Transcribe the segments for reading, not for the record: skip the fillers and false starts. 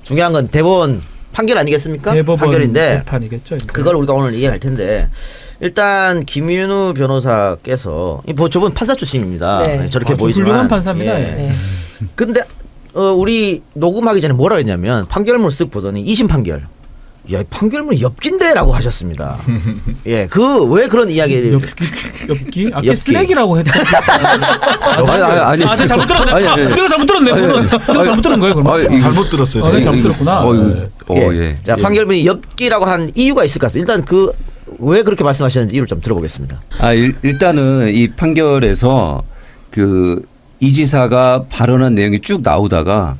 중요한 건 대법원 판결 아니겠습니까? 대법원 판결인데 재판이겠죠. 이제. 그걸 우리가 오늘 얘기할 텐데 일단 김윤우 변호사께서 저분 판사 출신입니다. 네. 저렇게 아주 보이지만 훌륭한 판사입니다. 예. 네. 근데 우리 녹음하기 전에 뭐라 했냐면 판결문을 쓱 보더니 2심 판결. 야, 판결문이 엽기인데라고 하셨습니다. 예, 왜 그런 이야기를 엽기? 아까 엽기. 쓰레기라고 했다. 아니. 제가 잘못 들었네. 아니. 내가 잘못 들었네. 내가 잘못 들은 거예요. 그럼. 잘못 들었어요. 내가 제가. 잘못 들었구나. 예. 자, 판결문이 엽기라고 한 이유가 있을 것 같습니다. 일단 왜 그렇게 말씀하셨는지 이유를 좀 들어보겠습니다. 일단은 이 판결에서 이 지사가 발언한 내용이 쭉 나오다가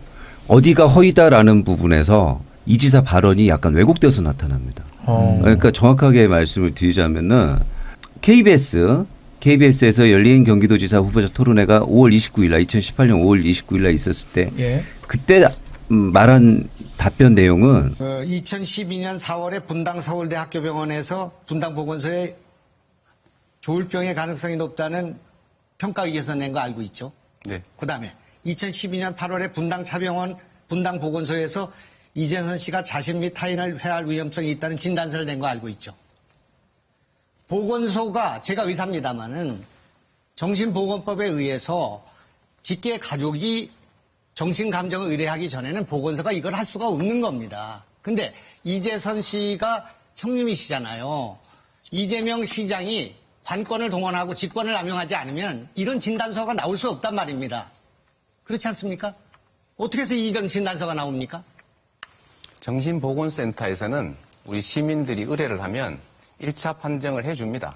어디가 허위다라는 부분에서 이 지사 발언이 약간 왜곡돼서 나타납니다. 그러니까 정확하게 말씀을 드리자면은 KBS에서 열린 경기도지사 후보자 토론회가 2018년 5월 29일 날 있었을 때 예. 그때 말한 답변 내용은 2012년 4월에 분당 서울대학교병원에서 분당 보건소에 조울병의 가능성이 높다는 평가의견서 낸 거 알고 있죠? 네. 그다음에 2012년 8월에 분당 차병원 분당 보건소에서 이재선 씨가 자신 및 타인을 해할 위험성이 있다는 진단서를 낸 거 알고 있죠? 보건소가 제가 의사입니다마는 정신보건법에 의해서 직계 가족이 정신감정을 의뢰하기 전에는 보건소가 이걸 할 수가 없는 겁니다. 근데 이재선 씨가 형님이시잖아요. 이재명 시장이 관권을 동원하고 직권을 남용하지 않으면 이런 진단서가 나올 수 없단 말입니다. 그렇지 않습니까? 어떻게 해서 이런 진단서가 나옵니까? 정신보건센터에서는 우리 시민들이 의뢰를 하면 1차 판정을 해줍니다.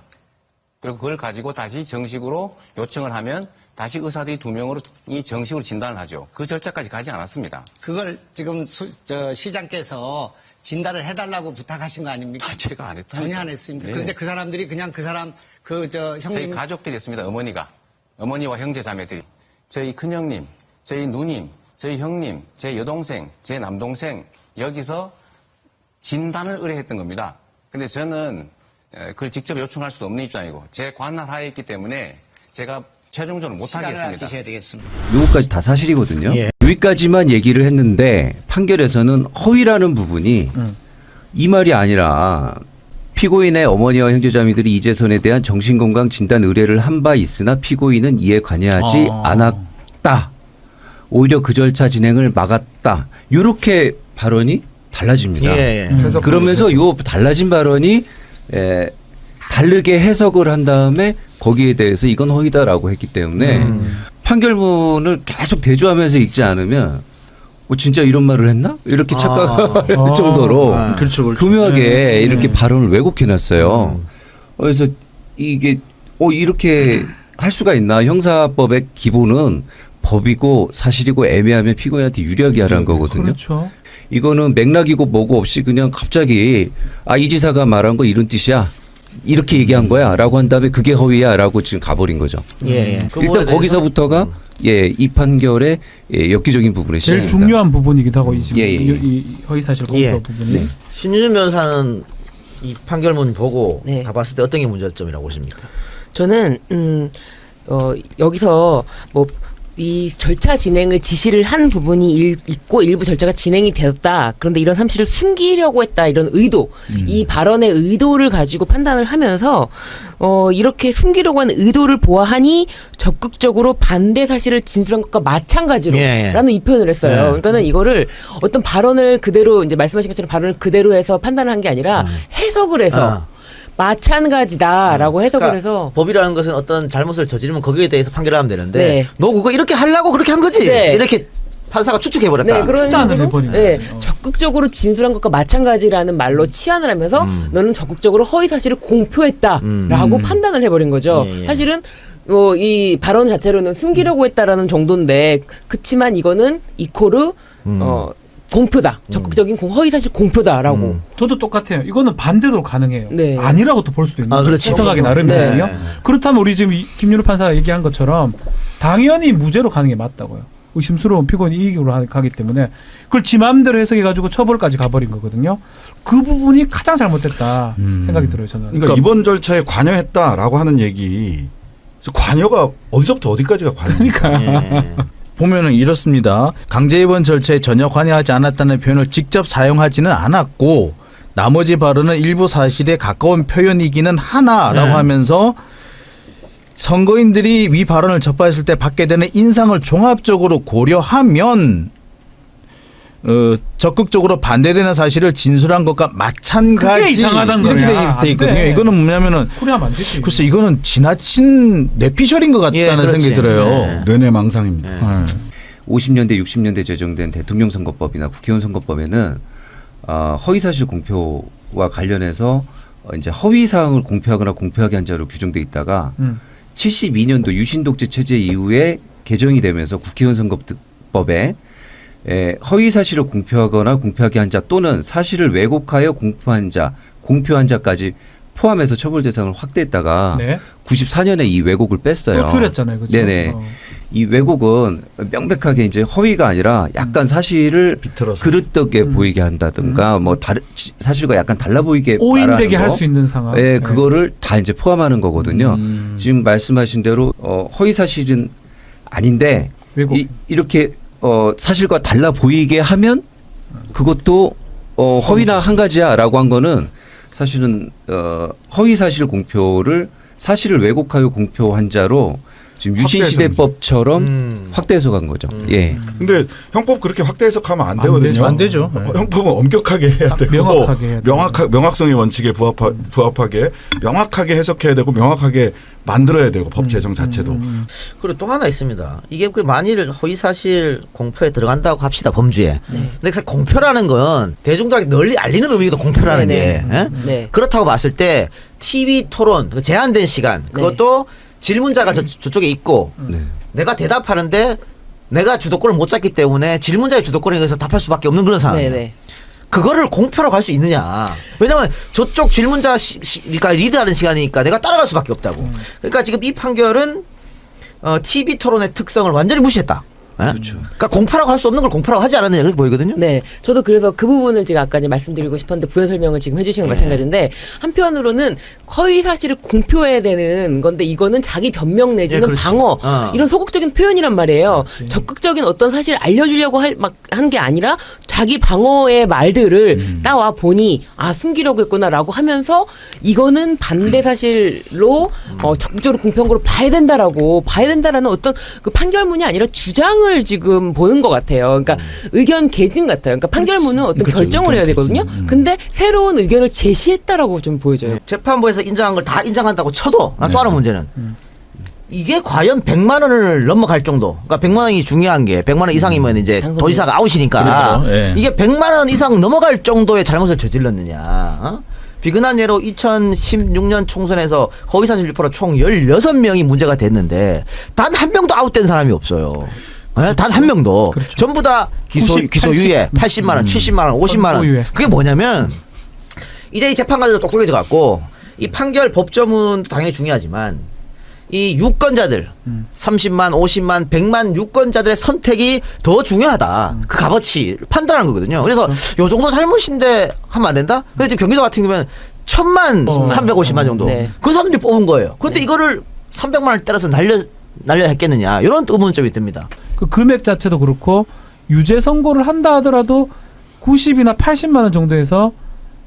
그리고 그걸 가지고 다시 정식으로 요청을 하면 다시 의사들이 2명으로 정식으로 진단을 하죠. 그 절차까지 가지 않았습니다. 그걸 지금 시장께서 진단을 해달라고 부탁하신 거 아닙니까? 제가 안 했다니까. 전혀 안 했습니다. 네. 그런데 그 사람들이 그냥 저희 형님. 가족들이 했습니다. 어머니와 형제 자매들이. 저희 큰형님, 저희 누님, 저희 형님, 제 여동생, 제 남동생 여기서 진단을 의뢰했던 겁니다. 근데 저는 그걸 직접 요청할 수도 없는 입장이고 제 관할 하에 있기 때문에 제가 최종적으로 못하겠습니다. 시간을 되겠습니다. 요거까지 다 사실이거든요. 예. 여기까지만 얘기를 했는데 판결에서는 허위라는 부분이 이 말이 아니라 피고인의 어머니와 형제자매들이 이재선에 대한 정신건강 진단 의뢰를 한 바 있으나 피고인은 이에 관여하지 않았다. 오히려 그 절차 진행을 막았다. 이렇게 발언이 달라집니다. 예. 그러면서 요 달라진 발언이 다르게 해석을 한 다음에 거기에 대해서 이건 허위다라고 했기 때문에 판결문을 계속 대조하면서 읽지 않으면 진짜 이런 말을 했나? 이렇게 착각할 정도로 그렇죠. 교묘하게 이렇게 발언을 왜곡해놨어요. 그래서 이게 이렇게 할 수가 있나? 형사법의 기본은 법이고 사실이고 애매하면 피고인한테 유리하게 하라는 거거든요. 그렇죠. 이거는 맥락이고 뭐고 없이 그냥 갑자기 이 지사가 말한 거 이런 뜻이야. 이렇게 얘기한 거야 라고 한 다음에 그게 허위야 라고 지금 가버린 거죠. 예. 일단 거기서부터가 이 판결의 엽기적인 부분의 제일 시작입니다. 중요한 부분이기도 하고 이 허위사실 공표 예. 부분이. 신윤준 변호사는 이 판결문 보고 네. 다 봤을 때 어떤 게 문제점이라고 보십니까? 저는 여기서 이 절차 진행을 지시를 한 부분이 있고 일부 절차가 진행이 되었다. 그런데 이런 사실을 숨기려고 했다. 이런 의도, 이 발언의 의도를 가지고 판단을 하면서 이렇게 숨기려고 하는 의도를 보아하니 적극적으로 반대 사실을 진술한 것과 마찬가지로라는 이 표현을 했어요. 그러니까는 이거를 어떤 발언을 그대로 이제 말씀하신 것처럼 발언을 그대로 해서 판단을 한 게 아니라 해석을 해서. 마찬가지다라고 해석을 그러니까 해서 법이라는 것은 어떤 잘못을 저지르면 거기에 대해서 판결을 하면 되는데 네. 너 그거 이렇게 하려고 그렇게 한 거지? 네. 이렇게 판사가 추측해버렸다. 네, 그런 추단을 식으로, 해버리는 네, 거죠. 적극적으로 진술한 것과 마찬가지라는 말로 치환을 하면서 너는 적극적으로 허위 사실을 공표했다라고 판단을 해버린 거죠. 예. 사실은 이 발언 자체로는 숨기려고 했다라는 정도인데 그치만 이거는 이코르 공표다. 적극적인 허위사실 공표다라고. 저도 똑같아요. 이거는 반대로 가능해요. 네. 아니라고도 볼 수도 있는 거예요. 그렇지. 해석하기 나름이거든요. 네. 그렇다면 우리 지금 김윤우 판사가 얘기한 것처럼 당연히 무죄로 가는 게 맞다고요. 의심스러운 피고인이 이익으로 가기 때문에 그걸 지 마음대로 해석해가지고 처벌까지 가버린 거거든요. 그 부분이 가장 잘못됐다 생각이 들어요. 저는. 그러니까 이번 절차에 관여했다라고 하는 얘기. 그래서 관여가 어디서부터 어디까지가 관여입니까? 그러니까. 보면은 이렇습니다. 강제 입원 절차에 전혀 관여하지 않았다는 표현을 직접 사용하지는 않았고 나머지 발언은 일부 사실에 가까운 표현이기는 하나라고 하면서 선거인들이 위 발언을 접했을 때 받게 되는 인상을 종합적으로 고려하면 적극적으로 반대되는 사실을 진술한 것과 마찬가지 그게 이상하단 이렇게 거야. 돼 있거든요. 안 돼. 이거는 뭐냐면은 그래 하면 안 되지. 글쎄 이거는 지나친 뇌피셜인 것 같다는 예, 그렇지. 생각이 들어요. 네. 뇌뇌망상입니다. 네. 50년대 60년대 제정된 대통령 선거법이나 국회의원 선거법에는 허위사실 공표와 관련해서 이제 허위 사항을 공표하거나 공표하게 한 자로 규정돼 있다가 72년도 유신독재 체제 이후에 개정이 되면서 국회의원 선거법에 허위 사실을 공표하거나 공표하게 한 자 또는 사실을 왜곡하여 공표한 자까지 포함해서 처벌 대상을 확대했다가 네. 94년에 이 왜곡을 뺐어요. 또 줄였잖아요, 그죠? 네네. 이 왜곡은 명백하게 이제 허위가 아니라 약간 사실을 비틀어서. 그릇되게 보이게 한다든가 뭐 사실과 약간 달라 보이게 오인되게 말하는 할 거. 수 있는 상황. 네, 네. 그거를 다 이제 포함하는 거거든요. 지금 말씀하신 대로 허위 사실은 아닌데 왜곡. 이렇게 사실과 달라 보이게 하면 그것도 허위나 한 가지야라고 한 거는 사실은 허위 사실 공표를 사실을 왜곡하여 공표한 자로 지금 유신시대법처럼 확대 해석한 거죠. 예. 근데 형법 그렇게 확대 해석하면 안 안 되거든요. 되죠. 안 되죠. 형법은 엄격하게 해야 되고 명확하게 해야 되고. 명확성의 원칙에 부합하게 명확하게 해석해야 되고 명확하게 만들어야 되고 법 제정 자체도. 그리고 또 하나 있습니다. 이게 만일 허위사실 공표에 들어간다고 합시다. 범주에. 근데 그 공표라는 건 대중들에게 널리 알리는 의미거든. 공표라는 네네. 게. 예? 네. 그렇다고 봤을 때 TV 토론 그 제한된 시간 그것도 질문자가 저쪽에 있고 네. 내가 대답하는데 내가 주도권을 못 잡기 때문에 질문자의 주도권에 의해서 답할 수밖에 없는 그런 상황이에요. 네네. 그거를 공표라고 할 수 있느냐. 왜냐하면 저쪽 질문자 그러니까 리드하는 시간이니까 내가 따라갈 수밖에 없다고. 그러니까 지금 이 판결은 TV 토론의 특성을 완전히 무시했다. 그렇죠. 그러니까 공표라고 할 수 없는 걸 공표라고 하지 않았느냐 그렇게 보이거든요. 네, 저도 그래서 그 부분을 제가 아까 이제 말씀드리고 싶었는데 부연 설명을 지금 해주신 건 마찬가지인데 한편으로는 허위 사실을 공표해야 되는 건데 이거는 자기 변명 내지는 그렇지. 방어 이런 소극적인 표현이란 말이에요. 적극적인 어떤 사실을 알려주려고 한 게 아니라 자기 방어의 말들을 따와 보니 숨기려고 했구나라고 하면서 이거는 반대 사실로 적극적으로 공표한 거로 봐야 된다라는 어떤 그 판결문이 아니라 주장을 지금 보는 것 같아요. 그러니까 의견 개진 같아요. 그러니까 판결문은 어떤 결정을 해야 되거든요. 근데 새로운 의견을 제시했다라고 좀 보여져요. 재판부에서 인정한 걸 다 인정한다고 쳐도 또 하나 문제는 이게 과연 100만 원을 넘어갈 정도. 그러니까 100만 원이 중요한 게 100만 원 이상이면 이제 당선이. 도지사가 아웃이니까 그렇죠. 예. 이게 100만 원 이상 넘어갈 정도의 잘못을 저질렀느냐. 비근한 예로 2016년 총선에서 허위사실 유포로 총 16명이 문제가 됐는데 단 한 명도 아웃된 사람이 없어요. 단 한 명도. 그렇죠. 전부 다 기소유예 80만 원, 70만 원, 50만 원. 선고유예. 그게 뭐냐면 이제 이 재판관들도 똑똑해져 갖고 이 판결 법조문도 당연히 중요하지만 이 유권자들 30만, 50만, 100만 유권자들의 선택이 더 중요하다. 그 값어치 판단하는 거거든요. 그래서 요 정도 잘못인데 하면 안 된다? 근데 지금 경기도 같은 경우는 1000만, 350만 정도. 네. 그 사람들이 뽑은 거예요. 그런데 이거를 300만 원을 때려서 날려 했겠느냐. 이런 의문점이 듭니다. 그 금액 자체도 그렇고 유죄 선고를 한다 하더라도 90이나 80만 원 정도에서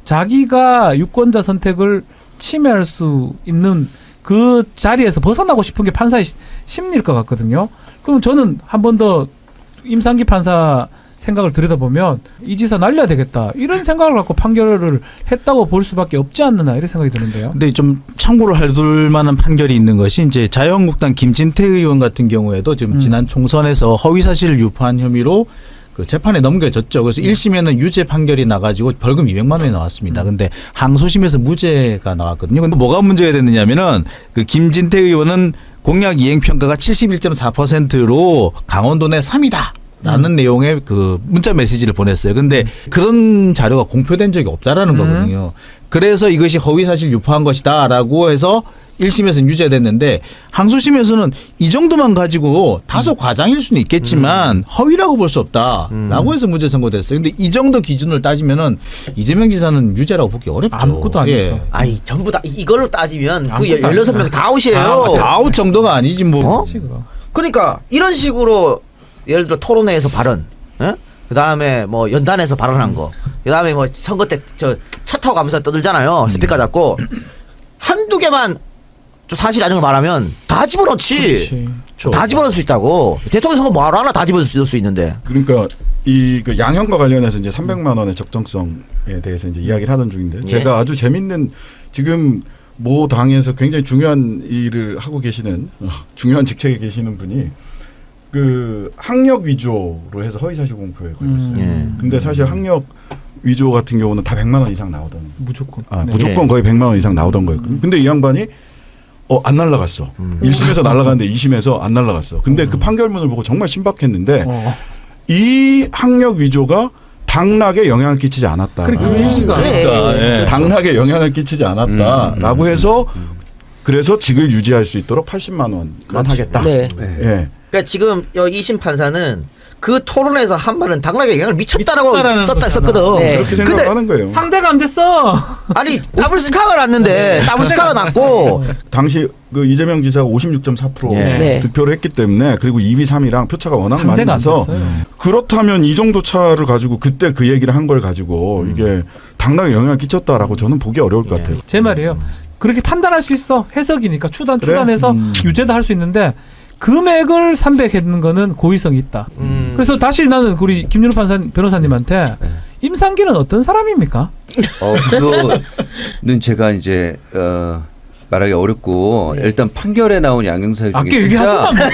자기가 유권자 선택을 침해할 수 있는 그 자리에서 벗어나고 싶은 게 판사의 심리일 것 같거든요. 그럼 저는 한 번 더 임상기 판사 생각을 들여다보면 이 지사 날려야 되겠다 이런 생각을 갖고 판결을 했다고 볼 수밖에 없지 않느냐 이런 생각이 드는데요. 근데 좀 참고로 해둘 만한 판결이 있는 것이 이제 자유한국당 김진태 의원 같은 경우에도 지금 지난 총선에서 허위사실을 유포한 혐의로 그 재판에 넘겨졌죠. 그래서 1심에는 유죄 판결이 나가지고 벌금 200만 원이 나왔습니다. 근데 항소심에서 무죄가 나왔거든요. 근데 뭐가 문제가 됐느냐면은 그 김진태 의원은 공약 이행 평가가 71.4%로 강원도 내 3위다. 라는 내용의 그 문자 메시지를 보냈어요. 근데 그런 자료가 공표된 적이 없다라는 거거든요. 그래서 이것이 허위사실 유포한 것이다라고 해서 1심에서는 유죄됐는데 항소심에서는 이 정도만 가지고 다소 과장일 수는 있겠지만 허위라고 볼 수 없다라고 해서 무죄 선고됐어요. 근데 이 정도 기준을 따지면은 이재명 지사는 유죄라고 보기 어렵죠. 아무것도 아니죠. 아니 전부 다 이걸로 따지면 그 아무것도 16명 다 아웃이에요. 다 아웃 정도가 아니지 뭐. 어? 그렇지, 그럼. 그러니까 이런 식으로 예를 들어 토론회에서 발언, 그 다음에 뭐 연단에서 발언한 거, 그 다음에 뭐 선거 때 저 차 타고 가면서 떠들잖아요. 스피커 잡고 한두 개만 좀 사실 아닌 걸 말하면 다 집어넣지. 다 집어넣을 수 있다고. 대통령 선거 뭐하러 하나 다 집어넣을 수 있는데. 그러니까 그 양형과 관련해서 이제 300만 원의 적정성에 대해서 이제 이야기를 하던 중인데 제가 아주 재밌는 지금 모 당에서 굉장히 중요한 일을 하고 계시는 중요한 직책에 계시는 분이 그 학력 위조로 해서 허위사실 공표에 걸렸어요. 근데 사실 학력 위조 같은 경우는 다 100만 원 이상 나오던 무조건. 무조건 거의 100만 원 이상 나오던 거였거든요. 근데 이 양반이 안 날라갔어. 1심에서 날라갔는데 2심에서 안 날라갔어. 근데 그 판결문을 보고 정말 신박했는데 이 학력 위조가 당락에 영향을 끼치지 않았다. 그러니까. 당락에 영향을 끼치지 않았다라고 해서 그래서 직을 유지할 수 있도록 80만 원만 하겠다. 네. 예. 그러니까 지금 여기 2심 판사는 그 토론에서 한 말은 당락에 영향을 미쳤다라고 썼거든. 네. 그렇게 생각하는 거예요. 상대가 안 됐어. 아니 더블 스카가 났는데 더블 스카가 났고 당시 그 이재명 지사가 56.4% 네. 득표를 했기 때문에 그리고 2위, 3위랑 표차가 워낙 많이 상대가 안 나서 됐어요. 그렇다면 이 정도 차를 가지고 그때 그 얘기를 한 걸 가지고 이게 당락에 영향을 끼쳤다라고 저는 보기 어려울 것 같아요. 제 말이에요. 그렇게 판단할 수 있어. 해석이니까 그래? 추단해서 유죄도 할 수 있는데 금액을 300 했는 거는 고의성이 있다. 그래서 다시 나는 우리 김윤호 변호사님한테 임상기는 어떤 사람입니까? 그거는 제가 이제 말하기 어렵고 일단 판결에 나온 양형사유 중에 아까 진짜 얘기하더만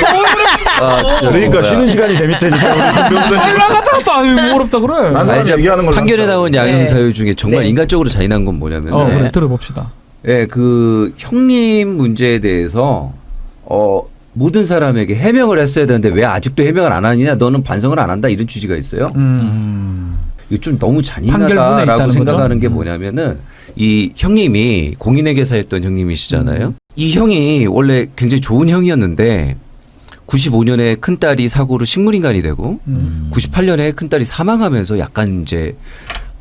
그러니까 쉬는 시간이 재밌다니까. 올라가다가 또 뭐 어렵다 그래. 난 사람 얘기하는 걸 판결에 나온 양형사유 중에 정말 네. 인간적으로 잔인한 건 뭐냐면 그래 들어봅시다. 예, 그 형님 문제에 대해서 모든 사람에게 해명을 했어야 되는데 왜 아직도 해명을 안 하느냐, 너는 반성을 안 한다, 이런 취지가 있어요. 이거 좀 너무 판결문에 잔인하다라고 있다는 생각하는 거죠? 게 뭐냐면은 이 형님이 공인회계사였던 형님이시잖아요. 이 형이 원래 굉장히 좋은 형이었는데 95년에 큰딸이 사고로 식물인간이 되고 98년에 큰딸이 사망하면서 약간 이제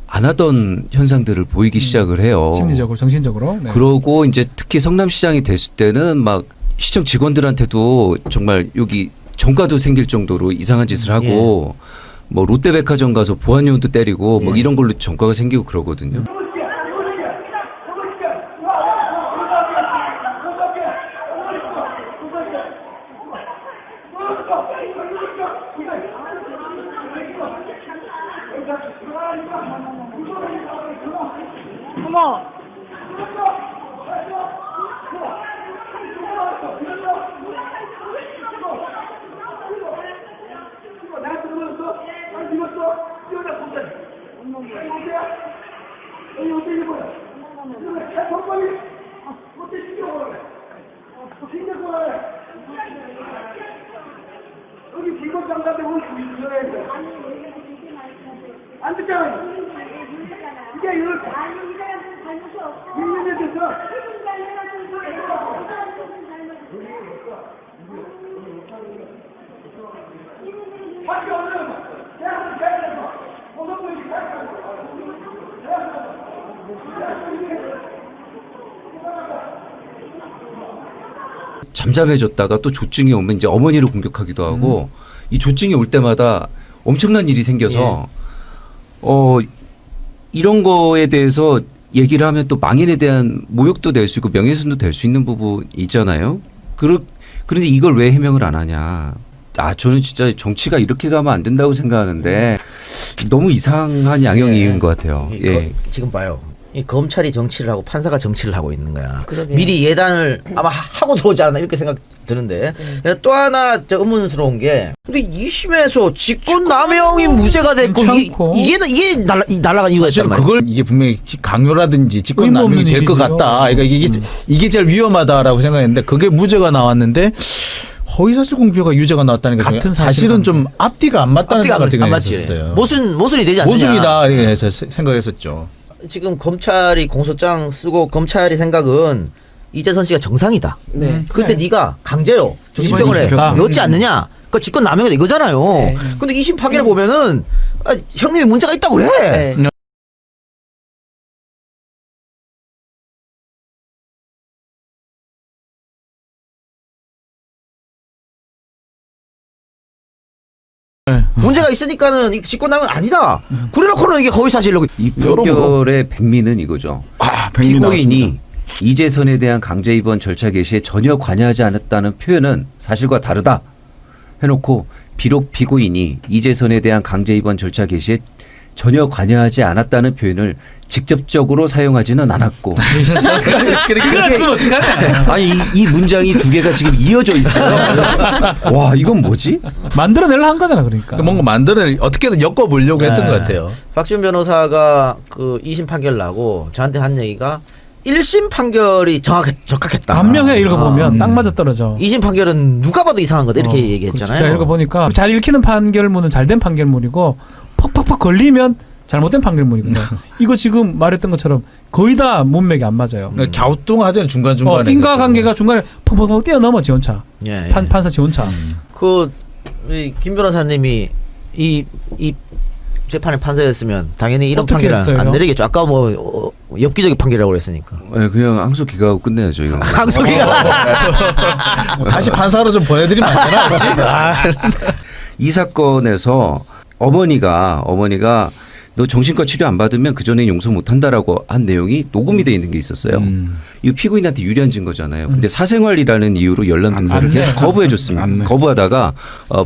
안 하던 현상들을 보이기 시작을 해요. 심리적으로 정신적으로. 네. 그러고 이제 특히 성남시장이 됐을 때는 막 시청 직원들한테도 정말 여기 정가도 생길 정도로 이상한 짓을 하고 뭐 롯데백화점 가서 보안요원도 때리고 뭐 이런 걸로 정가가 생기고 그러거든요. 안 듣잖아요. 이게 이걸 민민에 대해서 잠잠해졌다가 또 조증이 오면 이제 어머니를 공격하기도 하고 이 조증이 올 때마다 엄청난 일이 생겨서 이런 거에 대해서 얘기를 하면 또 망인에 대한 모욕도 될 수 있고 명예훼손도 될 수 있는 부분이 있잖아요. 그런데 이걸 왜 해명을 안 하냐. 저는 진짜 정치가 이렇게 가면 안 된다고 생각하는데 너무 이상한 양형인 것 같아요. 예. 지금 봐요. 이 검찰이 정치를 하고 판사가 정치를 하고 있는 거야. 그러게요. 미리 예단을 아마 하고 들어오지 않았나 이렇게 생각 드는데 또 하나 의문스러운 게 근데 2심에서 직권남용이 무죄가 됐고 괜찮고. 이게 날아간 이유가 사실 있단 말이야. 그걸 이게 분명히 강요라든지 직권남용이 의무 될 것 없는 같다. 그러니까 이게 제일 위험하다라고 생각했는데 그게 무죄가 나왔는데 허위사실 공표가 유죄가 나왔다는 게 같은 사실은 좀 앞뒤가 안 맞다는 앞뒤가 생각을 안 맞지. 했었어요. 모순이 되지 않느냐. 모순이다 이렇게 해서 생각했었죠. 지금 검찰이 공소장 쓰고 검찰이 생각은 이재선 씨가 정상이다. 네. 근데 네가 강제로 이번에 정신병원에 시켰다. 넣지 않느냐. 그 직권남용이다 이거잖아요. 네. 근데 2심 판결을 보면은 형님이 문제가 있다고 그래. 네. 문제가 있으니까는 이 직권남용 아니다. 그래놓고는 이게 허위 사실로 이 여러모로. 판결의 백미는 이거죠. 백미 피고인이 나왔습니다. 이재선에 대한 강제 입원 절차 개시에 전혀 관여하지 않았다는 표현은 사실과 다르다 해놓고 비록 피고인이 이재선에 대한 강제 입원 절차 개시에 전혀 관여하지 않았다는 표현을 직접적으로 사용하지는 않았고 그랬으면 어떡하냐. 아니 이 문장이 두 개가 지금 이어져 있어요. 와 이건 뭐지? 만들어내려 한 거잖아 그러니까. 뭔가 만들어 어떻게든 엮어보려고 했던 네. 것 같아요. 박지훈 변호사가 그 2심 판결 나고 저한테 한 얘기가 1심 판결이 적합했다. 감명해 읽어보면 딱 맞아 떨어져. 2심 판결은 누가 봐도 이상한 거다 이렇게 얘기했잖아요. 제가 읽어보니까 잘 읽히는 판결문은 잘된 판결문이고 퍽퍽퍽 걸리면 잘못된 판결문이거든요. 이거 지금 말했던 것처럼 거의 다 문맥이 안 맞아요. 갸우뚱하잖아요 중간중간에. 인과관계가 중간에 펑펑펑 뛰어넘어 지원차. 예, 예. 판사 지원차. 김 변호사님이 이 재판의 판사였으면 당연히 이런 어떻게 판결은 했어요? 안 내리겠죠. 아까 뭐 엽기적인 판결이라고 그랬으니까. 네, 그냥 항소 기각하고 끝내야죠 이런 거. 항소기가 다시 판사로 좀 보내드리면 안 되나? 이 사건에서 어머니가 너 정신과 치료 안 받으면 그 전에 용서 못 한다라고 한 내용이 녹음이 돼 있는 게 있었어요. 이 피고인한테 유리한 증거잖아요. 근데 사생활이라는 이유로 열람 등사를 계속 거부해 줬습니다. 거부하다가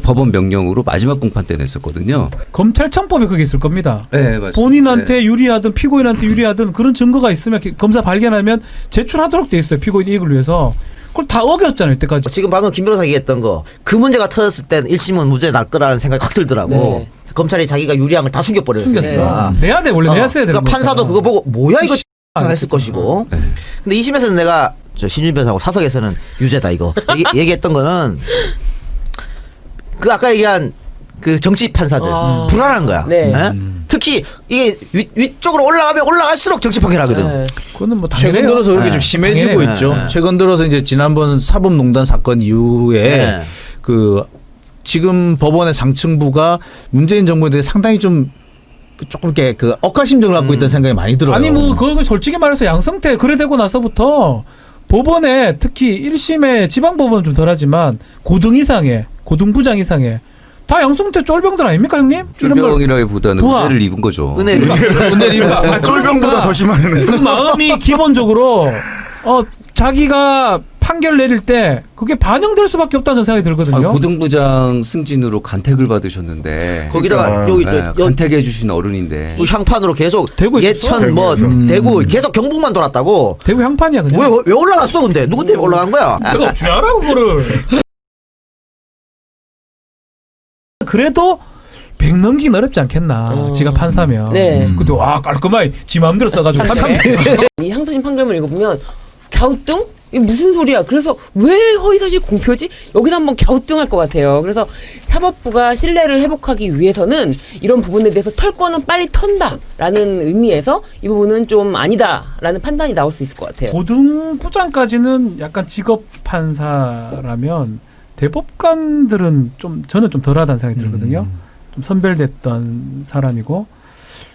법원 명령으로 마지막 공판 때 냈었거든요. 검찰청법에 그게 있을 겁니다. 네, 맞습니다. 본인한테 유리하든 피고인한테 유리하든 그런 증거가 있으면 검사 발견하면 제출하도록 돼 있어요. 피고인 이익을 위해서. 그걸 다 어겼잖아요. 이때까지. 지금 방금 김 변호사 얘기했던 거 그 문제가 터졌을 땐 1심은 무죄 날 거라는 생각이 확 들더라고. 네. 검찰이 자기가 유리한 걸 다 숨겨버렸으니까. 숨겼어. 내야 돼. 원래 내었어야 되는 그러니까 판사도 그거 보고 뭐야 이거 안 했을 것이고. 근데 2심에서는 내가 신준 변호사하고 사석에서는 유죄다 이거 얘기했던 거는 그 아까 얘기한 그 정치 판사들 불안한 거야. 네. 네? 특히 이게 위쪽으로 올라가면 올라갈수록 정치 판결하거든. 네. 그거는 뭐 최근 당연해요. 들어서 그렇게 네. 좀 심해지고 당연해요. 있죠. 네. 최근 들어서 이제 지난번 사법농단 사건 이후에 네. 그 지금 법원의 상층부가 문재인 정부에 대해 상당히 좀 조금 이렇게 그 억하심정을 갖고 있다는 생각이 많이 들어요. 아니 뭐 그거 솔직히 말해서 양성태 그래 되고 나서부터 법원에 특히 1심에 지방법원은 좀 덜하지만 고등 이상의 고등부장 이상의 다 양성태 쫄병들 아닙니까 형님? 이런 걸 쫄병이라기보다는 우와. 은혜를 입은 거죠. 은혜를 쫄병보다 더 심한 그 마음이 기본적으로 자기가 판결 내릴 때 그게 반영될 수밖에 없다는 생각이 들거든요. 고등부장 승진으로 간택을 받으셨는데 거기다가 그러니까, 여기 네, 간택해 주신 어른인데 그 향판으로 계속 대구에 있었어? 예천 뭐 대구 계속 경북만 돌았다고. 대구 향판이야 그냥. 왜 올라갔어 근데 누구 때문에 올라간 거야? 내가 죄하라고 그거를. 그래도 100 넘기긴 어렵지 않겠나. 지가 판사면. 네. 근데 와 깔끔하게 지 마음대로 써가지고 이 항소심 판결문 읽어보면 갸우뚱? 이게 무슨 소리야? 그래서 왜 허위사실 공표지? 여기서 한번 갸우뚱할 것 같아요. 그래서 사법부가 신뢰를 회복하기 위해서는 이런 부분에 대해서 털 거는 빨리 턴다라는 의미에서 이 부분은 좀 아니다라는 판단이 나올 수 있을 것 같아요. 고등부장까지는 약간 직업 판사라면 대법관들은 좀 저는 좀 덜하다는 생각이 들거든요. 좀 선별됐던 사람이고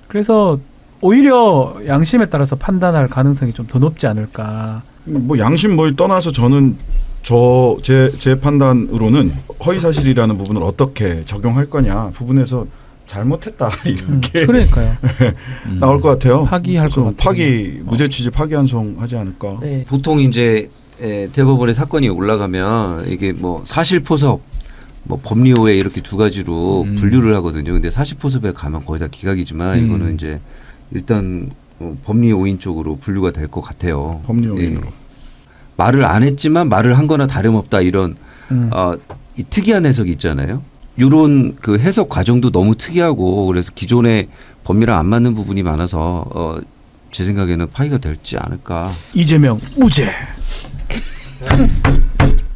그래서 오히려 양심에 따라서 판단할 가능성이 좀 더 높지 않을까. 뭐 양심 뭘 떠나서 저는 제 판단으로는 허위 사실이라는 부분을 어떻게 적용할 거냐 부분에서 잘못했다 이렇게 그러니까요. 나올 것 같아요. 파기할 것 같아요. 무죄 취지 파기환송하지 않을까. 네. 보통 이제 대법원에 사건이 올라가면 이게 뭐 사실포섭, 뭐 법리오해 이렇게 두 가지로 분류를 하거든요. 근데 사실포섭에 가면 거의 다 기각이지만 이거는 이제 일단 법리 오인 쪽으로 분류가 될 것 같아요. 법리 오인으로. 말을 안 했지만 말을 한 거나 다름없다 이런 이 특이한 해석이 있잖아요. 이런 그 해석 과정도 너무 특이하고 그래서 기존의 법리랑 안 맞는 부분이 많아서 제 생각에는 파기가 될지 않을까. 이재명 무죄.